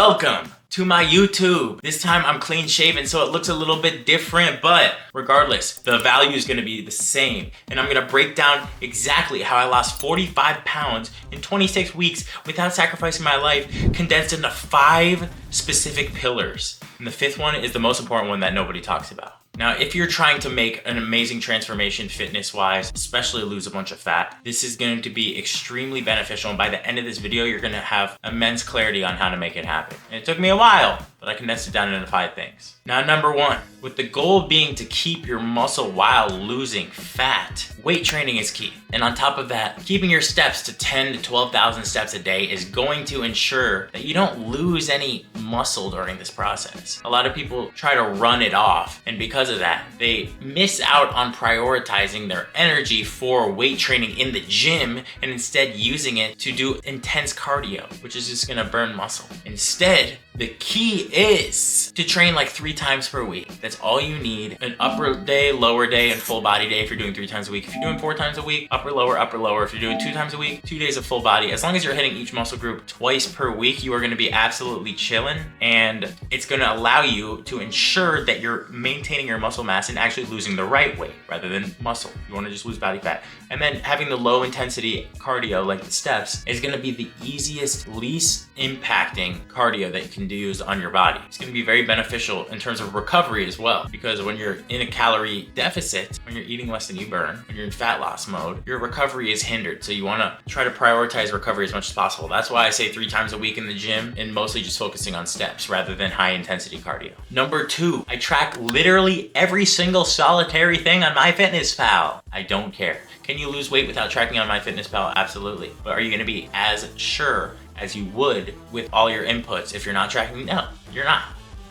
Welcome to my YouTube. This time I'm clean shaven, so it looks a little bit different, but regardless, the value is gonna be the same. And I'm gonna break down exactly how I lost 45 pounds in 26 weeks without sacrificing my life, condensed into 5 specific pillars. And the 5th one is the most important one that nobody talks about. Now, if you're trying to make an amazing transformation fitness-wise, especially lose a bunch of fat, this is going to be extremely beneficial. And by the end of this video, you're gonna have immense clarity on how to make it happen. And it took me a while, but I condensed it down into 5 things. Now, number 1, with the goal being to keep your muscle while losing fat, weight training is key. And on top of that, keeping your steps to 10 to 12,000 steps a day is going to ensure that you don't lose any muscle during this process. A lot of people try to run it off, and because of that, they miss out on prioritizing their energy for weight training in the gym and instead using it to do intense cardio, which is just gonna burn muscle. Instead, the key is to train like 3 times per week. That's all you need. An upper day, lower day, and full body day if you're doing 3 times a week. If you're doing 4 times a week, upper, lower, upper, lower. If you're doing 2 times a week, 2 days of full body. As long as you're hitting each muscle group twice per week, you are gonna be absolutely chilling, and it's gonna allow you to ensure that you're maintaining your muscle mass and actually losing the right weight rather than muscle. You wanna just lose body fat. And then having the low intensity cardio like the steps is gonna be the easiest, least impacting cardio that you can use on your body. It's gonna be very beneficial in terms of recovery as well, because when you're in a calorie deficit, when you're eating less than you burn, when you're in fat loss mode, your recovery is hindered. So you wanna try to prioritize recovery as much as possible. That's why I say 3 times a week in the gym and mostly just focusing on steps rather than high intensity cardio. Number 2, I track literally every single solitary thing on MyFitnessPal. I don't care. Can you lose weight without tracking on MyFitnessPal? Absolutely. But are you gonna be as sure as you would with all your inputs if you're not tracking? No, you're not,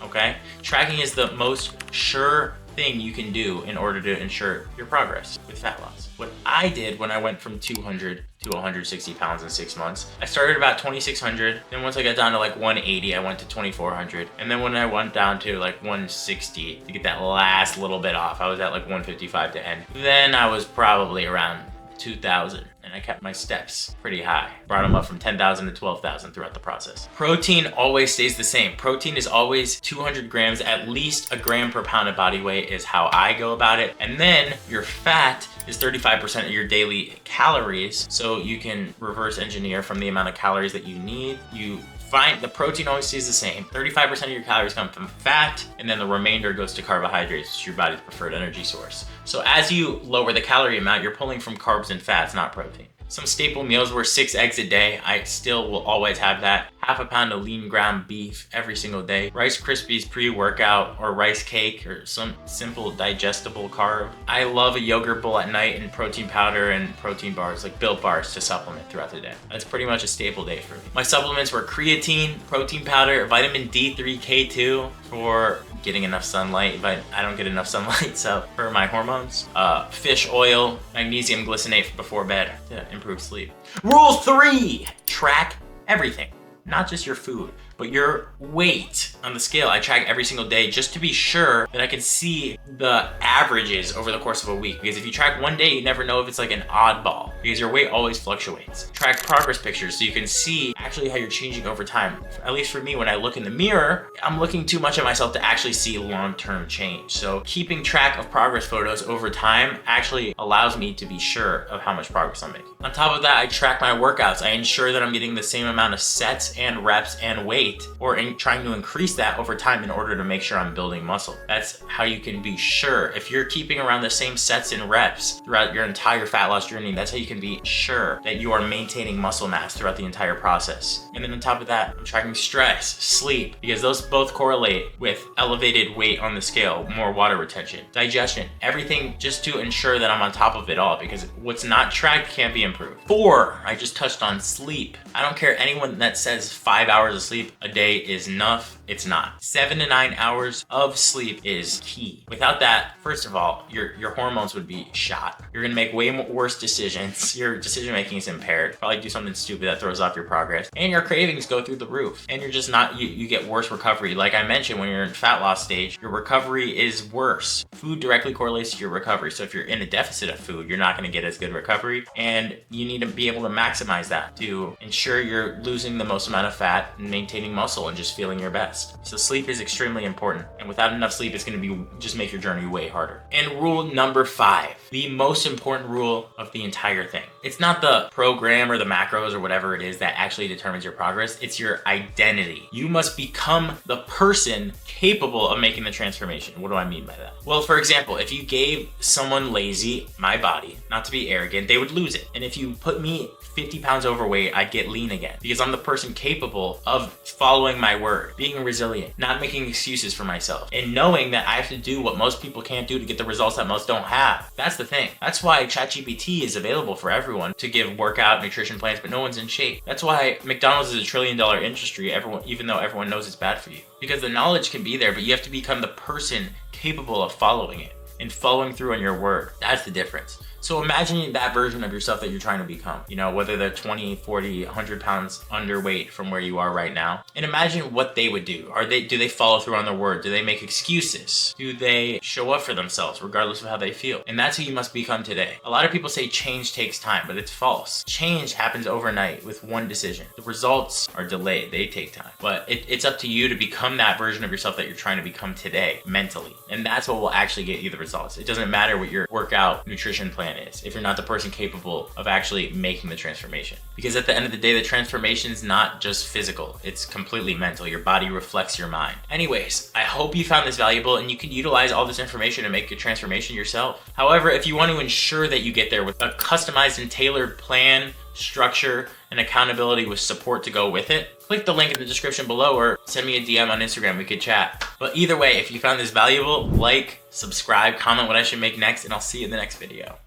okay? Tracking is the most sure thing you can do in order to ensure your progress with fat loss. What I did when I went from 200 to 160 pounds in 6 months, I started about 2,600. Then once I got down to like 180, I went to 2,400. And then when I went down to like 160 to get that last little bit off, I was at like 155 to end. Then I was probably around 2,000. And I kept my steps pretty high. Brought them up from 10,000 to 12,000 throughout the process. Protein always stays the same. Protein is always 200 grams, at least a gram per pound of body weight is how I go about it. And then your fat is 35% of your daily calories. So you can reverse engineer from the amount of calories that you need. You find the protein always stays the same. 35% of your calories come from fat, and then the remainder goes to carbohydrates, which is your body's preferred energy source. So as you lower the calorie amount, you're pulling from carbs and fats, not protein. Some staple meals were 6 eggs a day. I still will always have that. Half a pound of lean ground beef every single day. Rice Krispies pre-workout or rice cake or some simple digestible carb. I love a yogurt bowl at night and protein powder and protein bars, like Built bars, to supplement throughout the day. That's pretty much a staple day for me. My supplements were creatine, protein powder, vitamin D3, K2 for getting enough sunlight, but I don't get enough sunlight, so for my hormones. Fish oil, magnesium glycinate before bed to improve sleep. Rule 3, track everything, not just your food, but your weight on the scale. I track every single day just to be sure that I can see the averages over the course of a week. Because if you track one day, you never know if it's like an oddball, because your weight always fluctuates. Track progress pictures so you can see actually how you're changing over time. At least for me, when I look in the mirror, I'm looking too much at myself to actually see long-term change. So keeping track of progress photos over time actually allows me to be sure of how much progress I'm making. On top of that, I track my workouts. I ensure that I'm getting the same amount of sets and reps and weight, or trying to increase that over time in order to make sure I'm building muscle. That's how you can be sure. If you're keeping around the same sets and reps throughout your entire fat loss journey, that's how you can be sure that you are maintaining muscle mass throughout the entire process. And then on top of that, I'm tracking stress, sleep, because those both correlate with elevated weight on the scale, more water retention, digestion, everything, just to ensure that I'm on top of it all, because what's not tracked can't be improved. 4, I just touched on sleep. I don't care anyone that says 5 hours of sleep a day is enough. It's not. 7 to 9 hours of sleep is key. Without that, first of all, your hormones would be shot. You're gonna make way worse decisions. Your decision making is impaired. Probably do something stupid that throws off your progress. And your cravings go through the roof. And you're just not, you get worse recovery. Like I mentioned, when you're in fat loss stage, your recovery is worse. Food directly correlates to your recovery. So if you're in a deficit of food, you're not gonna get as good recovery. And you need to be able to maximize that to ensure you're losing the most amount of fat and maintaining muscle and just feeling your best. So sleep is extremely important. And without enough sleep, it's gonna be just make your journey way harder. And rule number 5, the most important rule of the entire thing. It's not the program or the macros or whatever it is that actually determines your progress. It's your identity. You must become the person capable of making the transformation. What do I mean by that? Well, for example, if you gave someone lazy my body, not to be arrogant, they would lose it. And if you put me 50 pounds overweight, I'd get lean again because I'm the person capable of following my word, being resilient, not making excuses for myself, and knowing that I have to do what most people can't do to get the results that most don't have. That's the thing. That's why ChatGPT is available for everyone to give workout nutrition plans, but no one's in shape. That's why McDonald's is a $1 trillion industry, even though everyone knows it's bad for you. Because the knowledge can be there, but you have to become the person capable of following it and following through on your word. That's the difference. So imagine that version of yourself that you're trying to become, you know, whether they're 20, 40, 100 pounds underweight from where you are right now. And imagine what they would do. Do they follow through on their word? Do they make excuses? Do they show up for themselves regardless of how they feel? And that's who you must become today. A lot of people say change takes time, but it's false. Change happens overnight with one decision. The results are delayed. They take time. But it's up to you to become that version of yourself that you're trying to become today, mentally. And that's what will actually get you the results. It doesn't matter what your workout nutrition plan is if you're not the person capable of actually making the transformation. Because at the end of the day, the transformation is not just physical, it's completely mental. Your body reflects your mind. Anyways, I hope you found this valuable and you can utilize all this information to make your transformation yourself. However, if you want to ensure that you get there with a customized and tailored plan, structure, and accountability with support to go with it, click the link in the description below or send me a DM on Instagram, we could chat. But either way, if you found this valuable, like, subscribe, comment what I should make next, and I'll see you in the next video.